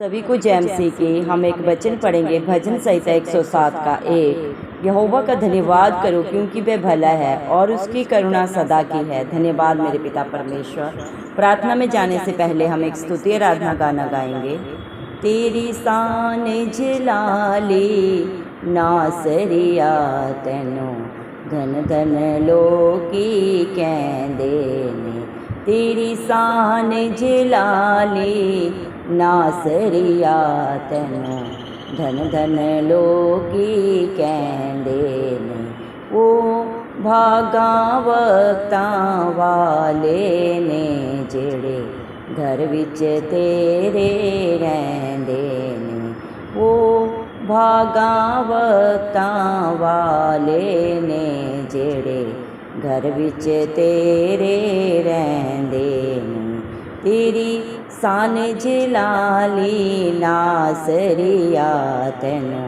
सभी को जैम सी की हम एक वचन पढ़ेंगे। भजन संहिता 107 का 1। यहोवा का धन्यवाद करो क्योंकि वह भला है और उसकी करुणा सदा की है। धन्यवाद मेरे पिता परमेश्वर। प्रार्थना में जाने से पहले हम एक स्तुति आराधना गाना गाएंगे। तेरी शान जलाली नासरिया तेनो धन धन लोकी कहंदे ने। तेरी शान जलाली नासरिया तेनो धन धन लोकी कहंदे ने। ओ भागावता वाले ने जेड़े घर विच तेरे रहंदे ने। ओ भागावता वाले ने जेड़े घर विच तेरे रहंदे ने। तेरी शान जलाली नासरिया तेनो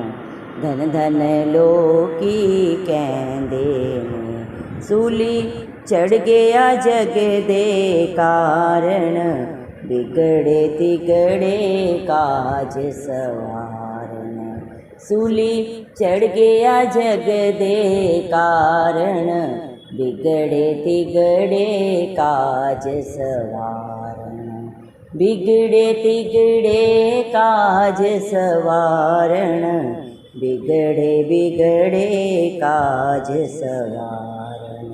धन धन लोकी कहंदे ने। सूली चढ़ गया जग दे कारण बिगड़े तिगड़े काज सवारन। सूली चढ़ गया जग दे कारण बिगड़े तिगड़े काज सवारन। बिगड़े तिगड़े काज सवारन बिगड़े बिगड़े काज सवारन।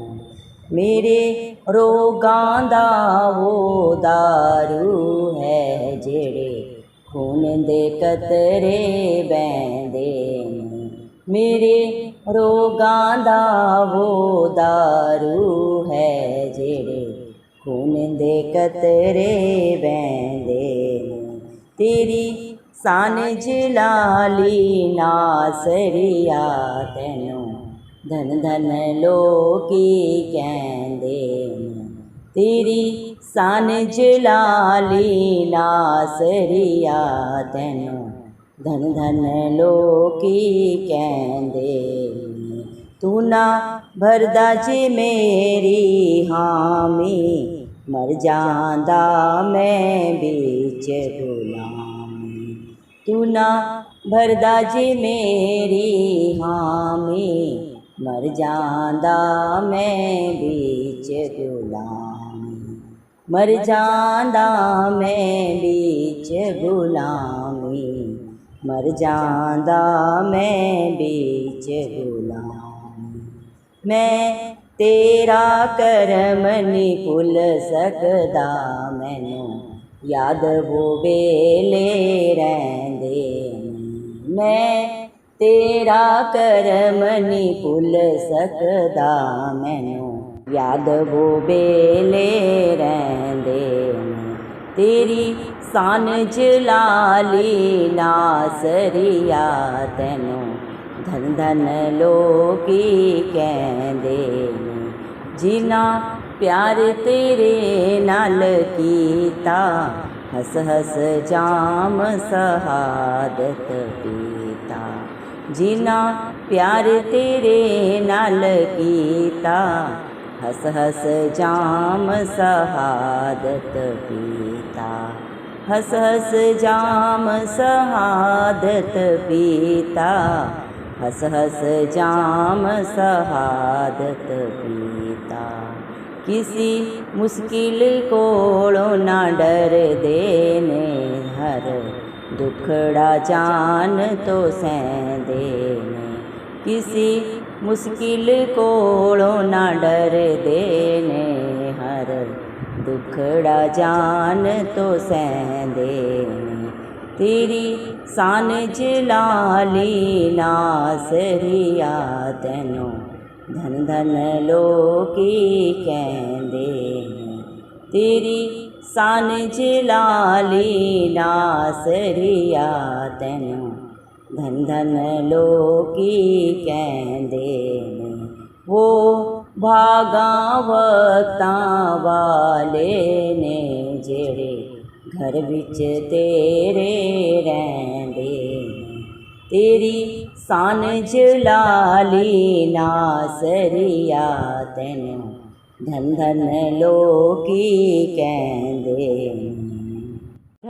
मेरे रोगां दा वो दारू है जेड़े खून दे कतरे बहंदे ने। मेरे रोगां दा वो दारू है जेड़े खून दे कतरे बहंदे ने। तेरी शान जलाली नासरिया तेनो धन धन लोकी कहंदे ने। तेरी शान जलाली नासरिया तेनो धन धन लोकी कहंदे ने। तू ना भरदा जे मेरी हामी मर जांदा मैं बीच गुलामी। तू ना भरदा जे मेरी हामी मर जांदा मैं बीच गुलामी। मर जांदा मैं बीच गुलामी। मर जांदा मैं बीच गुलामी। मैं तेरा करम नहीं भुल सकदा मैनू याद वो वेले रहिंदे ने। मैं तेरा करम नहीं भुल सकदा मैनू याद वो वेले रहिंदे ने। तेरी शान जलाली नासरिया तेनो धन धन लोकी कहंदे ने। जिना प्यार तेरे नाल कीता हस हस जाम शहादत पीता। जिना प्यार तेरे नाल कीता हस हस जाम शहादत पीता। हस हस जाम शहादत पीता। हस हस जाम शहादत पीता। किसी मुश्किल कोलों ना डर देने हर दुखड़ा जान तो सहंदे ने। किसी मुश्किल कोलों ना डर देने हर दुखड़ा जान तो सहंदे ने। तेरी शान जलाली नासरिया तेनो धन धन लोकी कहंदे ने। तेरी शान जलाली नासरिया तेनो धन धन लोकी कहंदे ने। वो भागावता वाले ने जेड़े घर विच तेरे रहंदे ने। तेरी शान जलाली नासरिया तेनो धन धन लोकी कहंदे ने।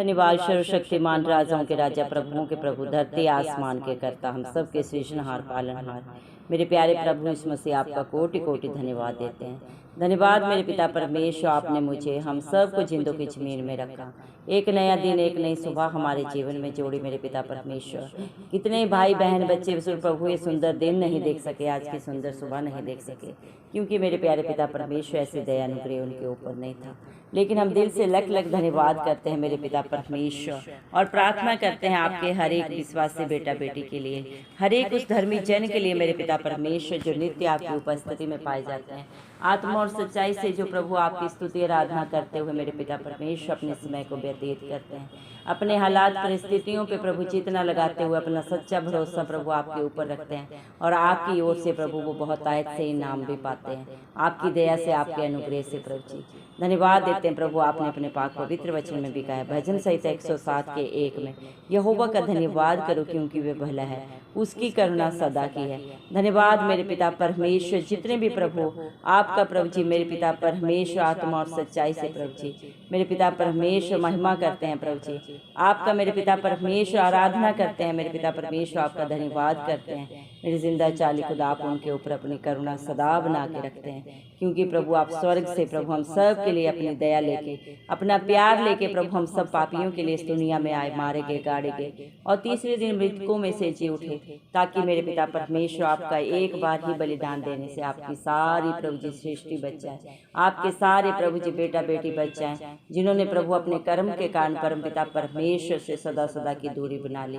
धन्यवाद सर्वशक्तिमान, राजाओं के राजा, प्रभुओं के प्रभु, धरती आसमान के कर्ता, हम सब के सृजनहार पालनहार मेरे प्यारे प्रभु यीशु मसीह, आपका कोटि कोटि धन्यवाद देते हैं। धन्यवाद मेरे पिता परमेश्वर, आपने मुझे हम सब को जिंदों की जमीन में रखा। एक नया दिन, एक नई सुबह हमारे जीवन में जोड़ी मेरे पिता परमेश्वर। कितने भाई बहन बच्चे प्रभु ये सुंदर दिन नहीं देख सके, आज की सुंदर सुबह नहीं देख सके, क्योंकि मेरे प्यारे पिता परमेश्वर ऐसे दया अनुग्रह उनके ऊपर नहीं था। लेकिन हम दिल से लख लख धन्यवाद करते हैं मेरे पिता परमेश्वर, और प्रार्थना करते हैं आपके हर एक विश्वासी बेटा बेटी के लिए, हर एक उस धर्मी जन के लिए मेरे पिता परमेश्वर जो नित्य आपकी उपस्थिति में पाए जाते हैं, आत्मा और सच्चाई से जो प्रभु आपकी स्तुति आराधना करते हुए मेरे पिता परमेश्वर अपने समय को व्यतीत करते हैं। अपने हालात परिस्थितियों पे प्रभु चेतना लगाते हुए अपना सच्चा भरोसा प्रभु आपके ऊपर रखते हैं, और आपकी ओर से प्रभु वो बहुत आयत से इनाम भी पाते हैं, आपकी दया से, आपके अनुग्रह से प्रभु जी धन्यवाद देते हैं प्रभु। आपने अपने पाक पवित्र वचन में भी कहा है, भजन संहिता 107 के 1 में, यहोवा का धन्यवाद करो क्योंकि वे भला है, उसकी करुणा सदा की है। धन्यवाद मेरे पिता परमेश्वर, जितने भी प्रभु आपका प्रभु जी मेरे पिता परमेश्वर आत्मा और सच्चाई से प्रभु जी मेरे पिता परमेश्वर महिमा करते हैं प्रभु जी, आपका मेरे पिता परमेश्वर आराधना करते हैं मेरे पिता परमेश्वर, आपका धन्यवाद करते हैं मेरे जिंदा चाली खुदा। आप उनके ऊपर अपनी करुणा सदा बना के रखते हैं, क्योंकि प्रभु आप स्वर्ग से प्रभु हम सब के लिए अपनी दया लेके, अपना प्यार लेके प्रभु हम सब पापियों के लिए इस दुनिया में आए, मारे गए, गाड़े गए, और तीसरे दिन मृतकों में से जी उठे, ताकि मेरे पिता परमेश्वर आपका एक बार ही बलिदान देने से आपकी सारी प्रभु जी सृष्टि बच जाए, आपके सारे प्रभु जी बेटा बेटी बच जाए, जिन्होंने प्रभु अपने कर्म के कारण परम पिता परमेश्वर से सदा सदा की दूरी बना ली।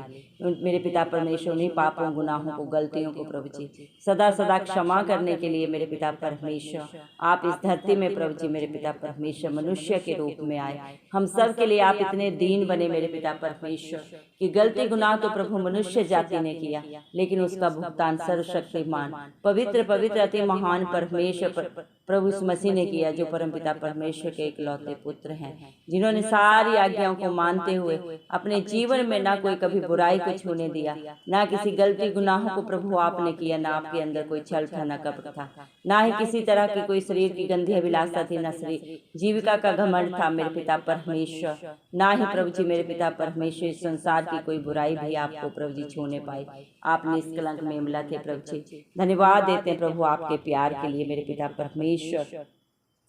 मेरे पिता परमेश्वर उन्हीं पापों, गुनाहों को, गलतियों को प्रभु जी सदा सदा क्षमा करने के लिए मेरे पिता परमेश्वर आप इस धरती में प्रभु जी मेरे पिता परमेश्वर मनुष्य के रूप में आए। हम सब के लिए आप इतने दीन बने मेरे पिता परमेश्वर कि गलती गुनाह तो प्रभु मनुष्य जाति ने किया, लेकिन उसका भुगतान सर्वशक्तिमान पवित्र पवित्र अति महान परमेश्वर प्रभु इस मसीह ने किया, जो परमपिता परमेश्वर के इकलौते पुत्र हैं, जिन्होंने सारी आज्ञाओं को मानते हुए अपने जीवन में ना कोई कभी बुराई को छूने दिया, ना किसी गलती गुनाहों को प्रभु आपने किया, ना आपके अंदर कोई छल था, ना कपट था, ना ही किसी तरह की कोई शरीर की गंदी अभिलाषा थी, ना शरीर जीविका का घमंड था मेरे पिता परमेश्वर, ना ही प्रभु जी मेरे पिता परमेश्वर इस संसार की कोई बुराई भी आपको प्रभु जी छूने पाई। आप निष्कलंक मेमला थे प्रभु जी। धन्यवाद देते हैं प्रभु आपके प्यार के लिए मेरे पिता परमेश्वर,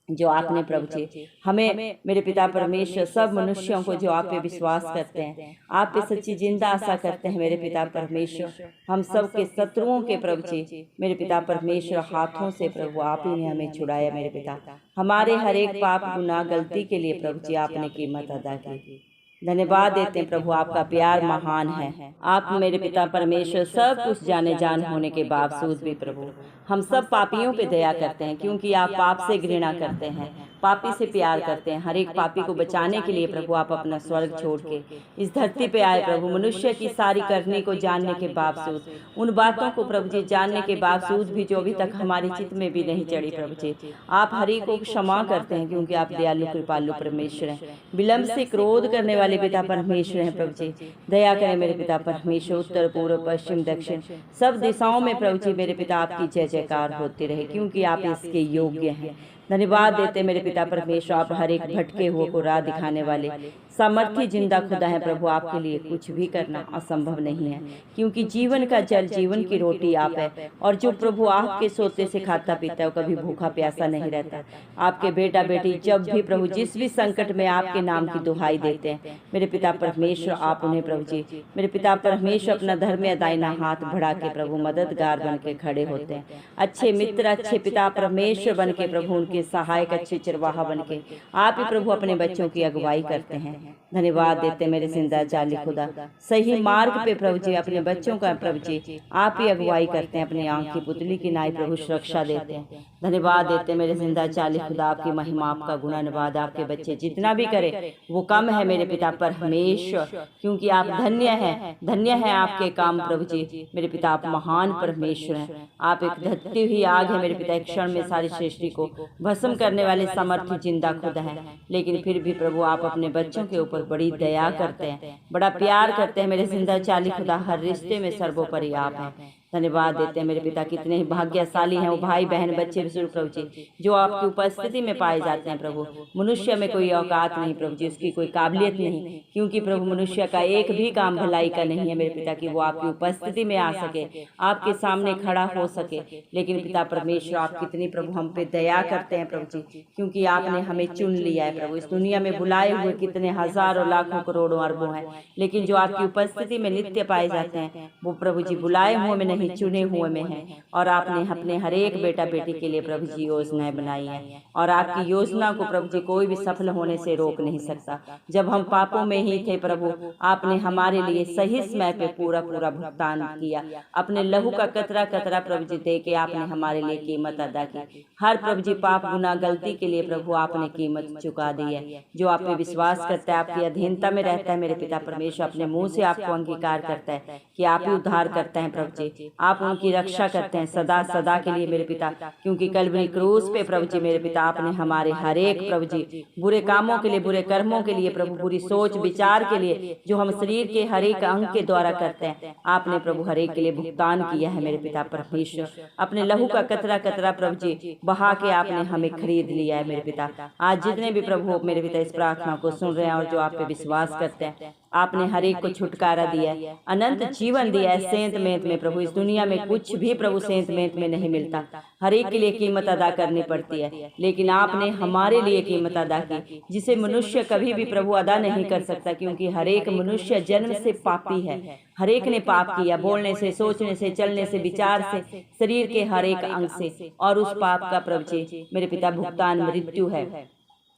जो आपने प्रभु जी हमें मेरे पिता परमेश्वर सब मनुष्यों को जो आप पे विश्वास करते हैं, आप पे सच्ची जिंदा आशा करते हैं मेरे पिता परमेश्वर, हम सब के शत्रुओं के प्रभु जी मेरे पिता परमेश्वर हाथों से प्रभु आप ही ने हमें छुड़ाया मेरे पिता। हमारे हर एक पाप गुनाह गलती के लिए प्रभु जी आपने कीमत अदा की। धन्यवाद देते हैं प्रभु आपका प्यार महान है। आप मेरे पिता परमेश्वर सब कुछ जाने जान होने के बावजूद भी प्रभु हम सब पापियों पे दया करते हैं, क्योंकि आप पाप से घृणा करते हैं, पापी से प्यार करते हैं। हर एक पापी को बचाने के लिए प्रभु आप अपना स्वर्ग छोड़ के इस धरती पे आए प्रभु, मनुष्य की सारी करनी को जानने के बावजूद, उन बातों को प्रभु जी जानने के बावजूद भी जो अभी तक हमारे चित्त में भी नहीं चढ़ी प्रभु जी, आप हर एक को क्षमा करते हैं, क्योंकि आप दयालु कृपालु परमेश्वर हैं, विलंब से क्रोध करने वाले पिता परमेश्वर हैं प्रभु जी। दया करें मेरे पिता परमेश्वर, उत्तर पूर्व पश्चिम दक्षिण सब दिशाओं में प्रभु जी मेरे पिता आपकी जय जयकार होती रहे, क्योंकि आप इसके योग्य हैं। धन्यवाद देते मेरे पिता परमेश्वर, आप हर एक भटके हुए को राह दिखाने वाले सामर्थ्य जिंदा खुदा है प्रभु, आपके लिए कुछ भी करना असंभव नहीं है, क्योंकि जीवन का जल, जीवन की रोटी आप है, और जो प्रभु आपके सोते से खाता पीता है वो कभी भूखा प्यासा नहीं रहता। आपके बेटा बेटी जब भी प्रभु जिस भी संकट में आपके नाम की दुहाई देते हैं मेरे पिता परमेश्वर, आप उन्हें प्रभु जी मेरे पिता परमेश्वर अपना धर्म दाहिना हाथ बढ़ा के प्रभु मददगार बन के खड़े होते हैं, अच्छे मित्र, अच्छे पिता परमेश्वर बन के प्रभु उनके सहायक, अच्छे चरवाहा बन के आप ही प्रभु अपने बच्चों की अगुवाई करते हैं। धन्यवाद देते मेरे जिंदा जाली खुदा, सही मार्ग पे प्रभु जी अपने बच्चों का प्रभु जी आप ही अगुवाई करते हैं, अपनी आंख की पुतली की नाई प्रभु सुरक्षा देते हैं। धन्यवाद देते मेरे जिंदा जाली खुदा, आपकी महिमा, आपका गुणनवाद, आपके बच्चे जितना भी करे वो कम है मेरे पिता परमेश्वर, क्योंकि आप धन्य हैं, धन्य है आपके काम प्रभु जी मेरे पिता, आप महान परमेश्वर हैं। आप एक धत्ती हुई आग है मेरे पिता, एक क्षण में सारी सृष्टि को भस्म करने वाले समर्थ जिंदा खुदा है, लेकिन फिर भी प्रभु आप अपने बच्चों के ऊपर बड़ी दया करते हैं, बड़ा प्यार करते हैं मेरे जिंदा चाली खुदा। हर रिश्ते में सर्वोपरि आप हैं, धन्यवाद देते हैं मेरे पिता, कितने ही भाग्यशाली हैं वो भाई बहन बच्चे विष्णु प्रभु जी जो आपकी उपस्थिति में पाए जाते हैं प्रभु। मनुष्य में कोई औकात नहीं प्रभु जी, उसकी कोई काबिलियत नहीं, क्योंकि प्रभु मनुष्य का एक भी काम भलाई का नहीं है मेरे पिता, कि वो आपकी उपस्थिति में आ सके, आपके सामने खड़ा हो सके। लेकिन पिता परमेश्वर, आप कितनी प्रभु हम पे दया करते हैं प्रभु जी, क्योंकि आपने हमें चुन लिया है प्रभु। इस दुनिया में बुलाए हुए कितने हजारों लाखों करोड़ों अरबों हैं, लेकिन जो आपकी उपस्थिति में नित्य पाए जाते हैं वो प्रभु जी बुलाए हुए में नहीं, चुने हुए में हैं। और आपने अपने हर एक बेटा बेटी के लिए प्रभु जी योजनाएं बनाई हैं, और आपकी योजना को प्रभु जी कोई भी सफल होने से रोक नहीं सकता। जब हम पापों में ही थे प्रभु, आपने हमारे लिए सही समय पे पूरा पूरा भुगतान किया, अपने लहू का कतरा कतरा प्रभु जी दे के आपने हमारे लिए कीमत अदा की। हर प्रभु जी पाप गुनाह गलती के लिए प्रभु आपने कीमत चुका दी है। जो आप पे विश्वास करता है, आपकी अधीनता में रहता है मेरे पिता परमेश्वर, अपने मुंह से आपको अंगीकार करता है कि आप ही उद्धार करते हैं प्रभु जी, आप उनकी रक्षा करते हैं सदा सदा के लिए मेरे पिता। क्योंकि कल्वरी क्रूस पे प्रभु जी मेरे पिता, आपने हमारे हर एक प्रभु जी बुरे कामों के लिए, बुरे कर्मों के लिए प्रभु, बुरी सोच विचार के लिए जो हम शरीर के हर एक अंग के द्वारा करते हैं, आपने प्रभु हर एक के लिए भुगतान किया है मेरे पिता परमेश्वर। अपने लहू का कतरा कतरा प्रभु जी बहा के आपने हमें खरीद लिया है मेरे पिता। आज जितने भी प्रभु मेरे पिता इस प्रार्थना को सुन रहे हैं और जो आप पे विश्वास करते हैं, आपने हर एक को छुटकारा दिया है, अनंत जीवन दिया है सेंत मेंत में प्रभु। इस दुनिया में कुछ भी प्रभु सेंत मेंत में नहीं मिलता, हर एक के लिए कीमत अदा करनी पड़ती है, लेकिन आपने हमारे लिए कीमत अदा की, जिसे मनुष्य कभी भी प्रभु अदा नहीं कर सकता। क्योंकि हर एक मनुष्य जन्म से पापी है, हर एक ने पाप किया, बोलने से, सोचने से, चलने से, विचार से, शरीर के हर एक अंग से, और उस पाप का प्रभु जी मेरे पिता भुगतान मृत्यु है।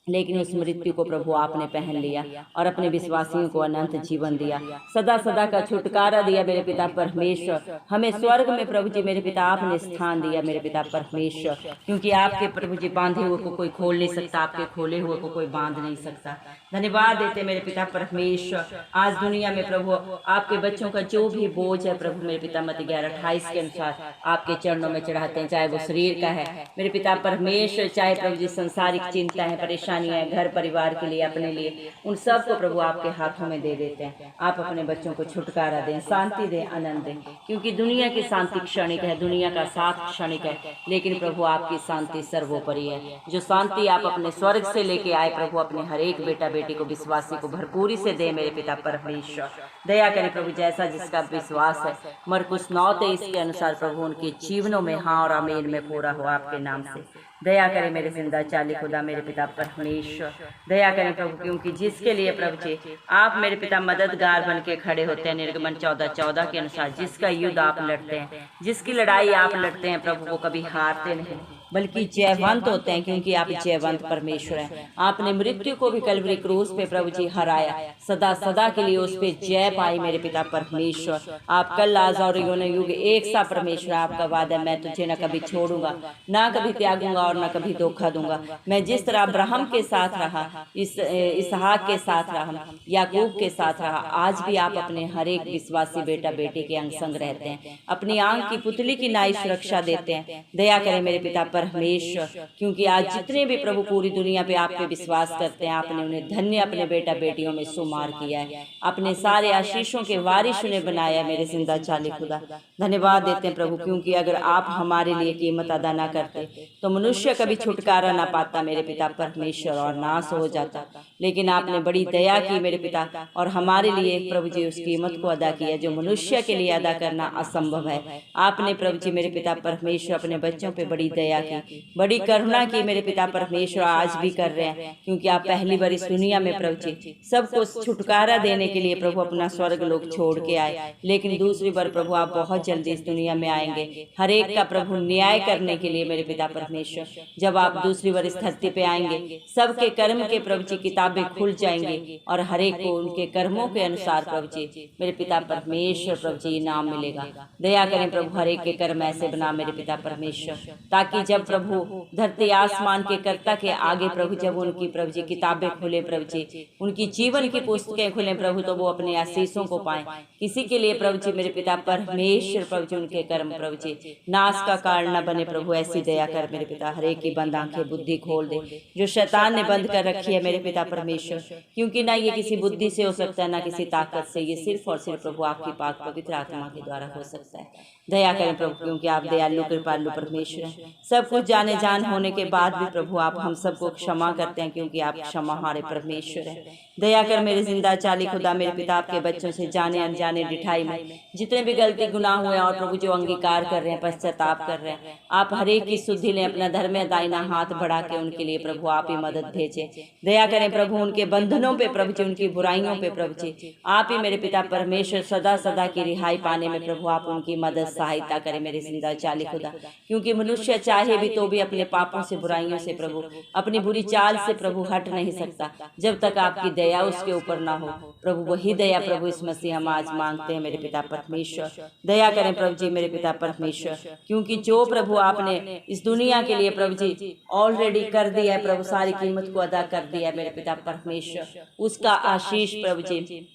लेकिन उस मृत्यु को प्रभु आपने पहन लिया और अपने विश्वासियों को अनंत जीवन दिया, सदा सदा का छुटकारा दिया मेरे पिता परमेश्वर। हमें स्वर्ग में प्रभु जी मेरे पिता आपने स्थान दिया मेरे पिता परमेश्वर, क्योंकि आपके प्रभु जी बांधे हुए को कोई खोल नहीं सकता, आपके खोले हुए को कोई बांध नहीं सकता। धन्यवाद देते मेरे पिता परमेश्वर। आज दुनिया में प्रभु आपके बच्चों का जो भी बोझ है प्रभु मेरे पिता मत्ती 11:28 के अनुसार आपके चरणों में चढ़ाते हैं, चाहे वो शरीर का है मेरे पिता परमेश्वर, चाहे प्रभु जी संसारिक चिंता है, परेशानी है, घर परिवार के लिए, अपने लिए, उन सब को प्रभु आपके हाथों में दे देते हैं। आप अपने बच्चों को छुटकारा दें, शांति दें, आनंद दें, क्योंकि दुनिया की शांति क्षणिक है, दुनिया का साथ क्षणिक है, लेकिन प्रभु आपकी शांति सर्वोपरि है। जो शांति आप अपने स्वर्ग से लेके आए प्रभु, अपने हर एक बेटा बेटी को, विश्वासी को भरपूरी से दे मेरे पिता परमेश्वर। दया करें प्रभु, जैसा जिसका विश्वास है मरकुस 9:23 के अनुसार प्रभु उनके जीवनों में हाँ और आमीन में पूरा हो आपके नाम से। दया करें मेरे जिंदा चाली खुदा मेरे पिता परमेश्वर, दया करें प्रभु, क्योंकि जिसके लिए प्रभु जी आप मेरे पिता मददगार बन के खड़े होते हैं, निर्गमन 14:14 के अनुसार जिसका युद्ध आप लड़ते हैं, जिसकी लड़ाई आप लड़ते हैं प्रभु, वो कभी हारते नहीं बल्कि जयवंत होते हैं, क्योंकि आप जयवंत परमेश्वर हैं। आपने मृत्यु को भी कल्वरी क्रूस पे प्रभु जी हराया, सदा सदा के लिए उस पे जय पाई मेरे पिता परमेश्वर। आप कल आज और युग एक सा परमेश्वर, आपका वादा मैं तुझे न कभी छोड़ूंगा, ना कभी त्यागूंगा और न कभी धोखा दूंगा। मैं जिस तरह अब्राहम के साथ रहा, इसहाक के साथ रहा, याकूब के साथ रहा, आज भी आप अपने हर एक विश्वासी बेटा बेटी के अंग संग रहते हैं, अपनी आंख की पुतली की नाई सुरक्षा देते हैं। दया करें मेरे पिता परमेश्वर, क्योंकि आज जितने भी प्रभु पूरी दुनिया पे आप पे विश्वास करते हैं, आपने उन्हें धन्य अपने बेटा बेटियों में शुमार किया है, अपने सारे आशीषों के वारिस उन्हें बनाया मेरे जिंदा चाली खुदा। धन्यवाद देते हैं प्रभु, क्योंकि अगर आप हमारे लिए कीमत अदा ना करते तो मनुष्य कभी छुटकारा ना पाता मेरे पिता परमेश्वर और नाश हो जाता। लेकिन आपने बड़ी दया की मेरे पिता और हमारे लिए प्रभु जी उस कीमत को अदा किया जो मनुष्य के लिए अदा करना असंभव है। आपने प्रभु जी मेरे पिता परमेश्वर अपने बच्चों पे बड़ी दया की, बड़ी करुणा की मेरे पिता परमेश्वर, आज भी कर रहे हैं, क्योंकि आप पहली बार इस दुनिया में प्रभु जी सबको छुटकारा देने के लिए प्रभु अपना स्वर्ग लोग छोड़ के आए, लेकिन दूसरी बार प्रभु आप बहुत जल्दी इस दुनिया में आएंगे हर एक का प्रभु न्याय करने के लिए मेरे पिता परमेश्वर। जब आप दूसरी बार इस धरती पे आएंगे, सबके कर्म के प्रभु जी किताबें खुल जाएंगी और हर एक को उनके कर्मों के अनुसार प्रभु जी मेरे पिता परमेश्वर प्रभु जी इनाम मिलेगा। दया करें प्रभु, हर एक के कर्म ऐसे बना मेरे पिता परमेश्वर, ताकि जब प्रभु धरती आसमान के कर्ता के आगे प्रभु जब उनकी प्रभु जी किताबें खुले प्रभु जी, उनकी जीवन की पुस्तकें खुले प्रभु, तो वो अपने आशीषों को पाएं। किसी के लिए प्रभु जी मेरे पिता परमेश्वर प्रभु जी उनके कर्म प्रभु जी नाश का कारण न बने प्रभु, ऐसी दया कर मेरे पिता, हर एक की बंद आंखें बुद्धि खोल दे जो शैतान ने बंद कर रखी है मेरे पिता परमेश्वर, क्योंकि ना ये किसी बुद्धि से हो सकता है ना किसी ताकत से, ये सिर्फ और सिर्फ प्रभु आपकी पाक पवित्र आत्मा के द्वारा हो सकता है। दया करें प्रभु, क्योंकि आप दयालु कृपालु परमेश्वर हैं। सब कुछ जाने जान होने के बाद भी प्रभु आप हम सबको क्षमा करते हैं, क्योंकि आप क्षमाहारे परमेश्वर हैं। दया कर मेरे जिंदा चाली खुदा, मेरे पिता आपके बच्चों से जाने अनजाने डिठाई में जितने भी गलती गुनाह हुए और प्रभु जो अंगीकार कर रहे हैं, पश्चाताप कर रहे हैं, आप हरेक की शुद्धि लें, अपना धर्म दाहिना हाथ बढ़ा के उनके लिए प्रभु आप ही मदद भेजें। दया करें प्रभु उनके बंधनों पे प्रभु जी, उनकी बुराइयों पे प्रभु जी आप ही मेरे पिता परमेश्वर सदा सदा की रिहाई पाने में प्रभु आप उनकी मदद सहायता करें मेरे जिंदा चाली खुदा, क्योंकि मनुष्य चाहे भी तो भी अपने पापों से बुराइयों से प्रभु अपनी बुरी चाल से प्रभु हट नहीं सकता जब तक आपकी दया उसके ऊपर ना हो। प्रभु वही दया प्रभु इस मसीह हम आज मांगते हैं मेरे पिता परमेश्वर। दया करें प्रभु जी मेरे पिता परमेश्वर, क्योंकि जो प्रभु आपने इस दुनिया के लिए प्रभु जी ऑलरेडी कर दिया है प्रभु, सारी कीमत को अदा कर दिया है मेरे पिता परमेश्वर, उसका आशीष प्रभु जी,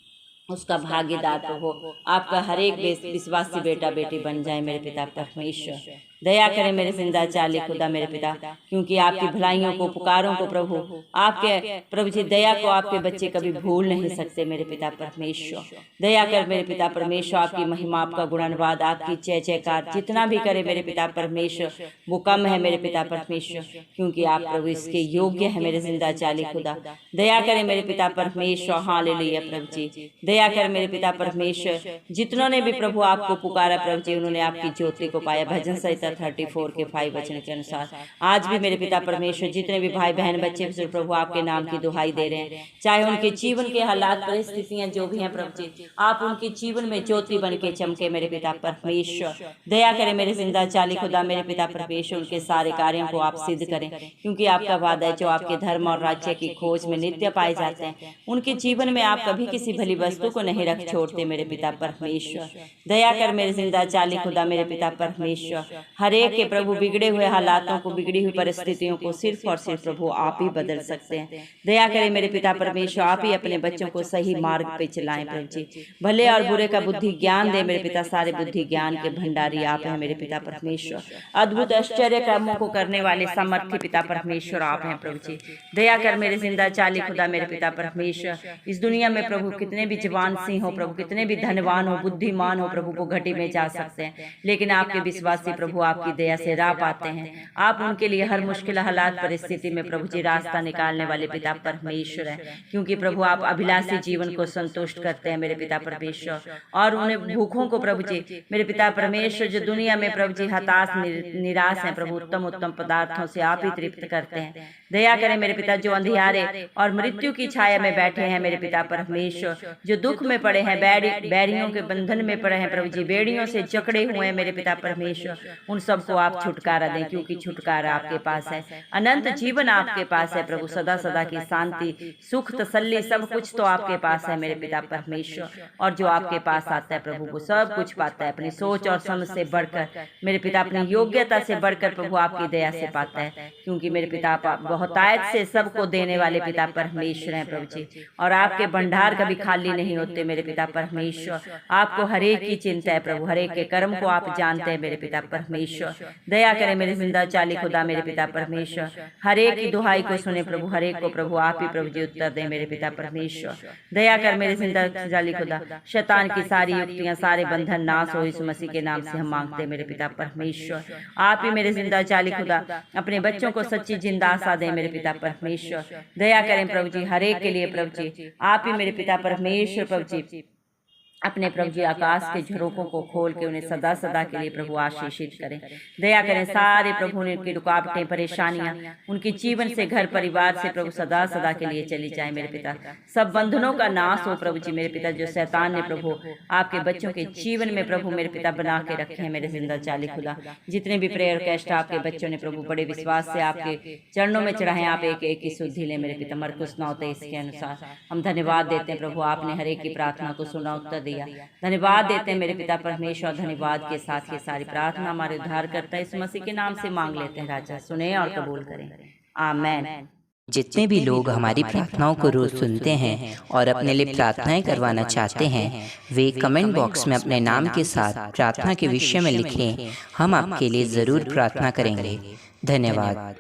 उसका भागीदार प्रभु आपका हर एक विश्वासी बेटा बेटी बन जाए मेरे पिता परमेश्वर। दया करें मेरे जिंदा चाली खुदा मेरे पिता, क्योंकि आपकी भलाइयों को पुकारों को प्रभु आपके प्रभु जी दया को आपके बच्चे कभी भूल नहीं सकते मेरे पिता परमेश्वर। दया कर मेरे पिता परमेश्वर, आपकी महिमा आपका गुणानुवाद आपकी जय जयकार जितना भी करे मेरे पिता परमेश्वर वो कम है मेरे पिता परमेश्वर, क्योंकि आप प्रभु इसके योग्य है मेरे जिंदा चाली खुदा। दया करें मेरे पिता परमेश्वर, हालेलुया प्रभु जी। दया कर मेरे पिता परमेश्वर, जितनों ने भी प्रभु आपको पुकारा प्रभु जी उन्होंने आपकी ज्योति को पाया। भजन संहिता 34 के 5 वचन के अनुसार आज भी मेरे पिता परमेश्वर जितने भी भाई बहन बच्चे प्रभु आपके नाम की दुहाई दे रहे हैं, चाहे उनके जीवन के हालात परिस्थितियां जो भी हैं प्रभु जी आप उनके जीवन में ज्योति बन के चमके मेरे पिता परमेश्वर। दया करें मेरे जिंदा चाली खुदा मेरे पिता परमेश्वर, उनके सारे कार्यों को आप सिद्ध करें, क्योंकि आपका वादा है जो आपके धर्म और राज्य की खोज में नित्य पाए जाते हैं उनके जीवन में आप कभी किसी भली वस्तु को नहीं रख छोड़ते मेरे पिता परमेश्वर। दया कर मेरे जिंदा चाली खुदा मेरे पिता परमेश्वर, हर एक के प्रभु बिगड़े हुए हालातों को बिगड़ी हुई परिस्थितियों को सिर्फ और सिर्फ प्रभु आप ही बदल सकते हैं। दया करें मेरे पिता परमेश्वर, आप ही अपने बच्चों को सही मार्ग पे चलाएं प्रभु जी, भले और बुरे का बुद्धि ज्ञान दे मेरे पिता, सारे बुद्धि ज्ञान के भंडारी आप हैं मेरे पिता परमेश्वर। अद्भुत आश्चर्य कर्मों को करने वाले सामर्थ्य पिता परमेश्वर आप हैं प्रभु जी। दया कर मेरे जिंदा चाली खुदा मेरे पिता परमेश्वर, इस दुनिया में प्रभु कितने भी जवान सिंह हो प्रभु, कितने भी धनवान हो बुद्धिमान हो प्रभु वो घटी में जा सकते हैं, लेकिन आपके विश्वासी प्रभु आपकी दया से राह पाते हैं। आप उनके लिए हर मुश्किल हालात परिस्थिति में प्रभु जी रास्ता निकालने वाले पिता परमेश्वर हैं, क्योंकि प्रभु आप अभिलाषी जीवन को संतुष्ट करते हैं मेरे पिता परमेश्वर, और उन्हें भूखों को प्रभु जी मेरे पिता परमेश्वर जो दुनिया में प्रभु जी हताश निराश हैं प्रभु उत्तम उत्तम पदार्थों से आप ही तृप्त करते हैं। दया करें मेरे पिता जो अंधियारे और मृत्यु की छाया में बैठे हैं मेरे पिता परमेश्वर, जो दुख में पड़े हैं, बैरियों के बंधन में पड़े हैं प्रभु जी, बेड़ियों से जकड़े हुए हैं मेरे पिता परमेश्वर, उन सबको आप छुटकारा दें, क्योंकि छुटकारा आपके पास है, अनंत जीवन आपके पास है प्रभु, सदा सदा की शांति सुख तसल्ली सब कुछ तो आपके पास है मेरे पिता परमेश्वर। और जो आपके पास आता है प्रभु वो सब कुछ पाता है, अपनी सोच और समझ से बढ़कर मेरे पिता, अपनी योग्यता से बढ़कर प्रभु आपकी दया से पाता है, क्योंकि मेरे पिता बहुतायत से सबको देने वाले पिता परमेश्वर हैं प्रभु जी, और आपके भंडार कभी खाली नहीं होते मेरे पिता परमेश्वर। आपको हरेक की चिंता है प्रभु, हरेक के कर्म को आप जानते हैं मेरे पिता परमेश्वर। दया करें मेरे जिंदा चाली खुदा मेरे पिता परमेश्वर, हरेक की दुहाई को सुने प्रभु, हरेक को प्रभु आप ही प्रभु जी उत्तर दें मेरे पिता परमेश्वर। दया कर मेरे जिंदा चाली खुदा, शैतान की सारी युक्तियां सारे बंधन नाश हो इस मसीह के नाम से हम मांगते हैं मेरे पिता परमेश्वर। आप ही मेरे जिंदा चाली खुदा अपने बच्चों को सच्ची जिंदा आशा दें मेरे पिता परमेश्वर। दया करें प्रभु जी हरेक के लिए प्रभु जी, आप ही मेरे पिता परमेश्वर प्रभु जी अपने प्रभु जी आकाश के झरोकों को खोल के उन्हें सदा सदा के लिए प्रभु आशीषित करें। दया करें सारे प्रभु उनकी रुकावटें परेशानियां उनके जीवन से घर परिवार से प्रभु सदा सदा के लिए चली जाए मेरे पिता, सब बंधनों का नाश हो प्रभु जी मेरे पिता, जो शैतान ने प्रभु आपके बच्चों के जीवन में प्रभु मेरे पिता बना के रखे हैं मेरे जिंदा चाली खुदा। जितने भी प्रेयर कैस्ट आपके बच्चों ने प्रभु बड़े विश्वास से आपके चरणों में चढ़ाए, आप एक एक की शुद्धि ले मेरे पिता। मरकुस 9:23 के अनुसार हम धन्यवाद देते हैं प्रभु, आपने हर एक की प्रार्थना को सुना उत्तर दिया। धन्यवाद देते हैं मेरे पिता परमेश्वर, धन्यवाद के साथ ये सारी प्रार्थना हमारे उद्धार करता है इस मसीह के नाम से मांग लेते हैं राजा, सुने और कबूल करें, आमेन। जितने भी लोग हमारी प्रार्थनाओं को रोज सुनते हैं और अपने लिए प्रार्थनाएं करवाना चाहते हैं वे कमेंट बॉक्स में अपने नाम के साथ प्रार्थना के विषय में लिखें, हम आपके लिए ज़रूर प्रार्थना करेंगे। धन्यवाद।